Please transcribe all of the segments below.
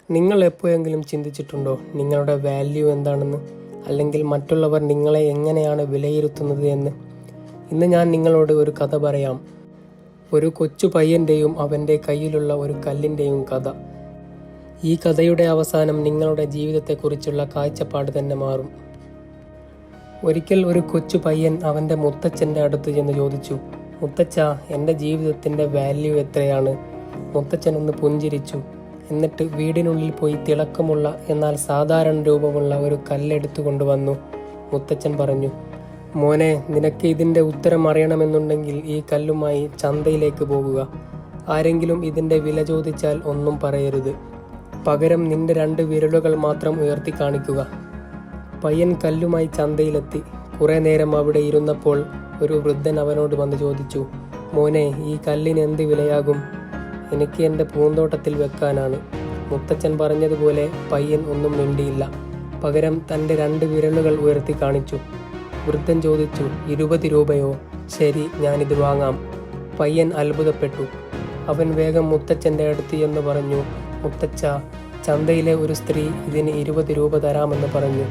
നിങ്ങൾ എപ്പോഴെങ്കിലും ചിന്തിച്ചിട്ടുണ്ടോ നിങ്ങളുടെ വാല്യൂ എന്താണെന്ന്, അല്ലെങ്കിൽ മറ്റുള്ളവർ നിങ്ങളെ എങ്ങനെയാണ് വിലയിരുത്തുന്നത് എന്ന്? ഇന്ന് ഞാൻ നിങ്ങളോട് ഒരു കഥ പറയാം. ഒരു കൊച്ചു പയ്യൻ്റെയും അവൻ്റെ കയ്യിലുള്ള ഒരു കല്ലിൻ്റെയും കഥ. ഈ കഥയുടെ അവസാനം നിങ്ങളുടെ ജീവിതത്തെക്കുറിച്ചുള്ള കാഴ്ചപ്പാട് തന്നെ മാറും. ഒരിക്കൽ ഒരു കൊച്ചു പയ്യൻ അവൻ്റെ മുത്തച്ഛൻ്റെ അടുത്ത് ചെന്ന് ചോദിച്ചു, "മുത്തച്ഛ, എൻ്റെ ജീവിതത്തിൻ്റെ വാല്യൂ എത്രയാണ്?" മുത്തച്ഛൻ ഒന്ന് പുഞ്ചിരിച്ചു. എന്നിട്ട് വീടിനുള്ളിൽ പോയി തിളക്കമുള്ള എന്നാൽ സാധാരണ രൂപമുള്ള ഒരു കല്ലെടുത്തു കൊണ്ടുവന്നു. മുത്തച്ഛൻ പറഞ്ഞു, "മോനെ, നിനക്ക് ഇതിൻ്റെ ഉത്തരം അറിയണമെന്നുണ്ടെങ്കിൽ ഈ കല്ലുമായി ചന്തയിലേക്ക് പോകുക. ആരെങ്കിലും ഇതിൻ്റെ വില ചോദിച്ചാൽ ഒന്നും പറയരുത്. പകരം നിന്റെ 2 വിരലുകൾ മാത്രം ഉയർത്തി കാണിക്കുക." പയ്യൻ കല്ലുമായി ചന്തയിലെത്തി. കുറേ നേരം അവിടെ ഇരുന്നപ്പോൾ ഒരു വൃദ്ധൻ അവനോട് വന്ന് ചോദിച്ചു, "മോനെ, ഈ കല്ലിന് എന്ത് വിലയാകും?" "എനിക്ക് എൻ്റെ പൂന്തോട്ടത്തിൽ വെക്കാനാണ്." മുത്തച്ഛൻ പറഞ്ഞതുപോലെ പയ്യൻ ഒന്നും മിണ്ടിയില്ല. പകരം തൻ്റെ 2 വിരലുകൾ ഉയർത്തി കാണിച്ചു. വൃദ്ധൻ ചോദിച്ചു, "20 രൂപയോ? ശരി, ഞാനിത് വാങ്ങാം." പയ്യൻ അത്ഭുതപ്പെട്ടു. അവൻ വേഗം മുത്തച്ഛൻ്റെ അടുത്ത് എന്ന് പറഞ്ഞു, "മുത്തച്ഛ, ചന്തയിലെ ഒരു സ്ത്രീ ഇതിന് 20 രൂപ തരാമെന്ന് പറഞ്ഞു."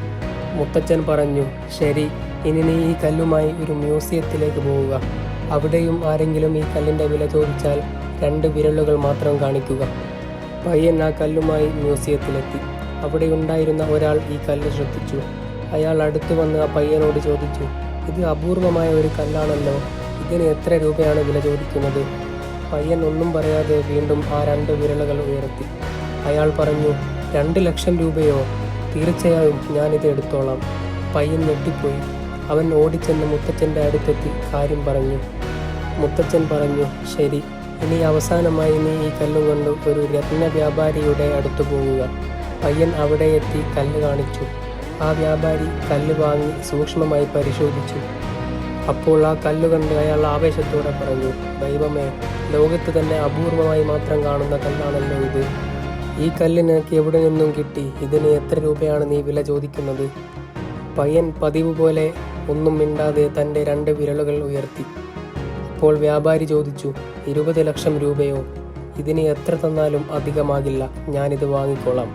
മുത്തച്ഛൻ പറഞ്ഞു, "ശരി, ഇനി നീ ഈ കല്ലുമായി ഒരു മ്യൂസിയത്തിലേക്ക് പോവുക. അവിടെയും ആരെങ്കിലും ഈ കല്ലിൻ്റെ വില ചോദിച്ചാൽ 2 വിരലുകൾ മാത്രം കാണിക്കുക." പയ്യൻ ആ കല്ലുമായി മ്യൂസിയത്തിലെത്തി. അവിടെ ഉണ്ടായിരുന്ന ഒരാൾ ഈ കല്ല് ശ്രദ്ധിച്ചു. അയാൾ അടുത്തു വന്ന് ആ പയ്യനോട് ചോദിച്ചു, "ഇത് അപൂർവമായ ഒരു കല്ലാണല്ലോ, ഇതിന് എത്ര രൂപയാണ് വില ചോദിക്കുന്നത്?" പയ്യൻ ഒന്നും പറയാതെ വീണ്ടും ആ 2 വിരലുകൾ ഉയർത്തി. അയാൾ പറഞ്ഞു, 2 ലക്ഷം രൂപയോ? തീർച്ചയായും ഞാനിത് എടുത്തോളാം." പയ്യൻ ഞെട്ടിപ്പോയി. അവൻ ഓടിച്ചെന്ന് മുത്തച്ഛൻ്റെ അടുത്തെത്തി കാര്യം പറഞ്ഞു. മുത്തച്ഛൻ പറഞ്ഞു, "ശരി, ഇനി അവസാനമായി നീ ഈ കല്ലും കൊണ്ട് ഒരു രത്ന വ്യാപാരിയുടെ അടുത്ത് പോവുക." പയ്യൻ അവിടെ എത്തി കല്ല് കാണിച്ചു. ആ വ്യാപാരി കല്ല് വാങ്ങി സൂക്ഷ്മമായി പരിശോധിച്ചു. അപ്പോൾ ആ കല്ല് കണ്ട് അയാൾ ആവേശത്തോടെ പറഞ്ഞു, "ദൈവമേ, ലോകത്ത് തന്നെ അപൂർവമായി മാത്രം കാണുന്ന കല്ലാണല്ലോ ഇത്. ഈ കല്ല് നിനക്ക് എവിടെ നിന്നും കിട്ടി? ഇതിന് എത്ര രൂപയാണ് നീ വില ചോദിക്കുന്നത്?" പയ്യൻ പതിവ് പോലെ ഒന്നും മിണ്ടാതെ തൻ്റെ 2 വിരലുകൾ ഉയർത്തി. അപ്പോൾ വ്യാപാരി ചോദിച്ചു, 20 ലക്ഷം രൂപയോ? ഇതിന് എത്ര തന്നാലും അധികമാകില്ല, ഞാനിത് വാങ്ങിക്കോളാം."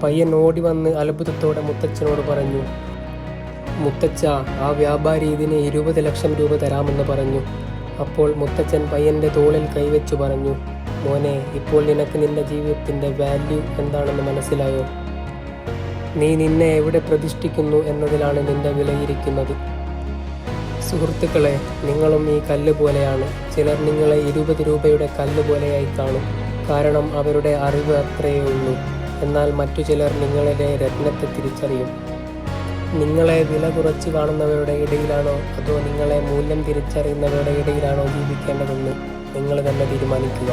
പയ്യൻ ഓടി വന്ന് അത്ഭുതത്തോടെ മുത്തച്ഛനോട് പറഞ്ഞു, "മുത്തച്ഛ, ആ വ്യാപാരി ഇതിന് 20 ലക്ഷം രൂപ തരാമെന്ന് പറഞ്ഞു." അപ്പോൾ മുത്തച്ഛൻ പയ്യൻ്റെ തോളിൽ കൈവച്ചു പറഞ്ഞു, "മോനെ, ഇപ്പോൾ നിനക്ക് നിന്റെ ജീവിതത്തിൻ്റെ വാല്യൂ എന്താണെന്ന് മനസ്സിലായോ? നീ നിന്നെ എവിടെ പ്രതിഷ്ഠിക്കുന്നു എന്നതിലാണ് നിന്റെ വിലയിരിക്കുന്നത്." സുഹൃത്തുക്കളെ, നിങ്ങളും ഈ കല്ല് പോലെയാണ്. ചിലർ നിങ്ങളെ 20 രൂപയുടെ കല്ല് പോലെയായി കാണും, കാരണം അവരുടെ അറിവ് അത്രയേ ഉള്ളൂ. എന്നാൽ മറ്റു ചിലർ നിങ്ങളിലെ രത്നത്തെ തിരിച്ചറിയും. നിങ്ങളെ വില കുറച്ച് കാണുന്നവരുടെ ഇടയിലാണോ അതോ നിങ്ങളെ മൂല്യം തിരിച്ചറിയുന്നവരുടെ ഇടയിലാണോ ജീവിക്കേണ്ടതെന്ന് നിങ്ങൾ തന്നെ തീരുമാനിക്കുക.